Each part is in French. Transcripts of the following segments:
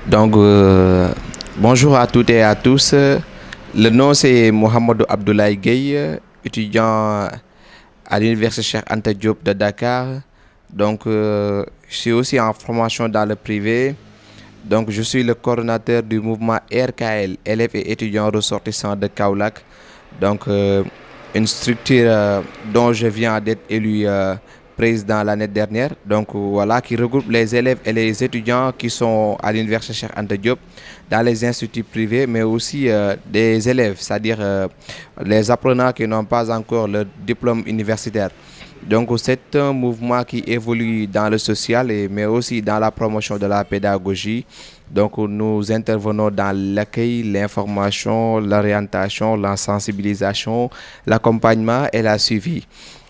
Donc, bonjour à toutes et à tous. Le nom c'est Mohamedou Abdoulaye Gueye, étudiant à l'université Cheikh Anta Diop de Dakar. Donc, je suis aussi en formation dans le privé. Donc, je suis le coordonnateur du mouvement RKL, élèves et étudiants ressortissants de Kaolack. Donc, une structure dont je viens d'être élu président l'année dernière. Donc, voilà, qui regroupe les élèves et les étudiants qui sont à l'université Cheikh Anta Diop, dans les instituts privés, mais aussi des élèves, c'est-à-dire les apprenants qui n'ont pas encore le diplôme universitaire. Donc, c'est un mouvement qui évolue dans le social, mais aussi dans la promotion de la pédagogie. Donc, nous intervenons dans l'accueil, l'information, l'orientation, la sensibilisation, l'accompagnement et la suivi.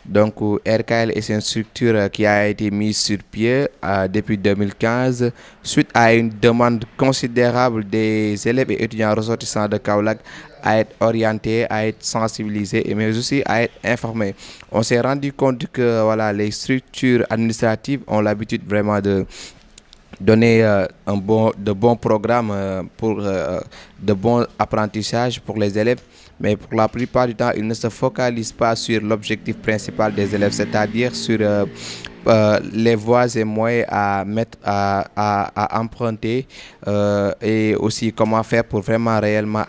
Donc, RKL est une structure qui a été mise sur pied depuis 2015 suite à une demande considérable des élèves et étudiants ressortissants de Kaolack à être orientés, à être sensibilisés, mais aussi à être informés. On s'est rendu compte que voilà, les structures administratives ont l'habitude vraiment de donner de bons programmes pour de bons apprentissages pour les élèves, mais pour la plupart du temps, ils ne se focalisent pas sur l'objectif principal des élèves, c'est-à-dire sur les voies et moyens à mettre à emprunter et aussi comment faire pour vraiment réellement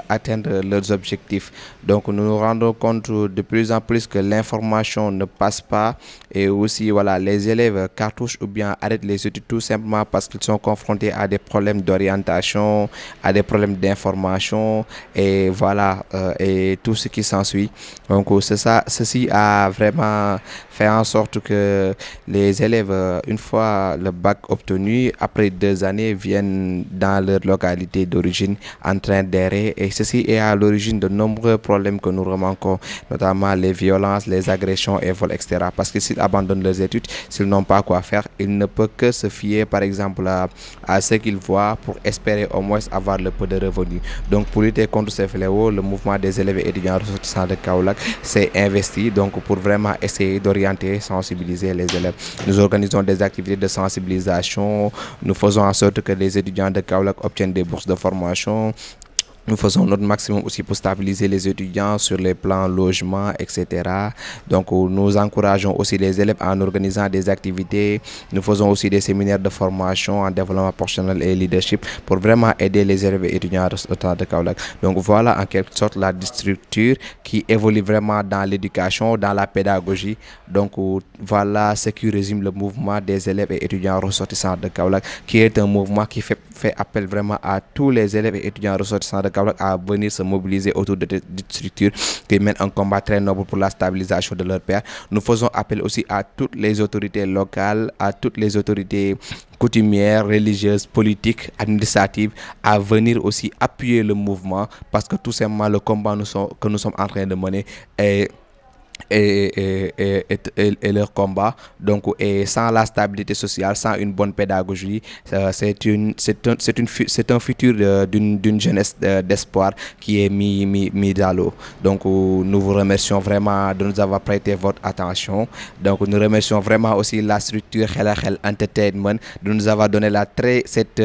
atteindre leurs objectifs. Donc nous nous rendons compte de plus en plus que l'information ne passe pas, et aussi voilà, les élèves cartouchent ou bien arrêtent les études tout simplement parce qu'ils sont confrontés à des problèmes d'orientation, à des problèmes d'information, et voilà, et tout ce qui s'ensuit. Donc c'est ça, ceci a vraiment fait en sorte que les élèves, une fois le bac obtenu, après 2 années, viennent dans leur localité d'origine en train d'errer, et ceci est à l'origine de nombreux problèmes que nous remarquons, notamment les violences, les agressions et vols, etc. Parce que s'ils abandonnent leurs études, s'ils n'ont pas quoi faire, ils ne peuvent que se fier par exemple à ce qu'ils voient pour espérer au moins avoir le peu de revenus. Donc pour lutter contre ces fléaux, le mouvement des élèves et étudiants ressortissants de Kaolack s'est investi donc pour vraiment essayer d'orienter, sensibiliser les élèves. Nous organisons des activités de sensibilisation, nous faisons en sorte que les étudiants de Kaolack obtiennent des bourses de formation. Nous faisons notre maximum aussi pour stabiliser les étudiants sur les plans logement, etc. Donc, nous encourageons aussi les élèves en organisant des activités. Nous faisons aussi des séminaires de formation en développement professionnel et leadership pour vraiment aider les élèves et étudiants de Kaolack. Donc, voilà en quelque sorte la structure qui évolue vraiment dans l'éducation, dans la pédagogie. Donc, voilà ce qui résume le mouvement des élèves et étudiants ressortissants de Kaolack, qui est un mouvement qui fait appel vraiment à tous les élèves et étudiants ressortissants de Kaolack à venir se mobiliser autour de cette structure qui mène un combat très noble pour la stabilisation de leur père. Nous faisons appel aussi à toutes les autorités locales, à toutes les autorités coutumières, religieuses, politiques, administratives, à venir aussi appuyer le mouvement, parce que tout simplement le combat que nous sommes en train de mener est et leur combat. Donc, et sans la stabilité sociale, sans une bonne pédagogie, c'est un futur d'une jeunesse d'espoir qui est mis à l'eau. Donc, nous vous remercions vraiment de nous avoir prêté votre attention. Donc, nous remercions vraiment aussi la structure Khel Entertainment de nous avoir donné cette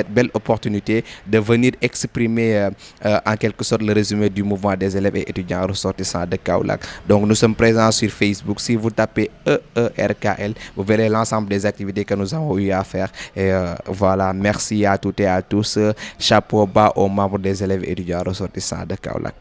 belle opportunité de venir exprimer en quelque sorte le résumé du mouvement des élèves et étudiants ressortissants de Kaolack. Donc, nous sommes présents sur Facebook. Si vous tapez EERKL, vous verrez l'ensemble des activités que nous avons eu à faire. Et voilà, merci à toutes et à tous. Chapeau bas aux membres des élèves et étudiants ressortissants de Kaolack.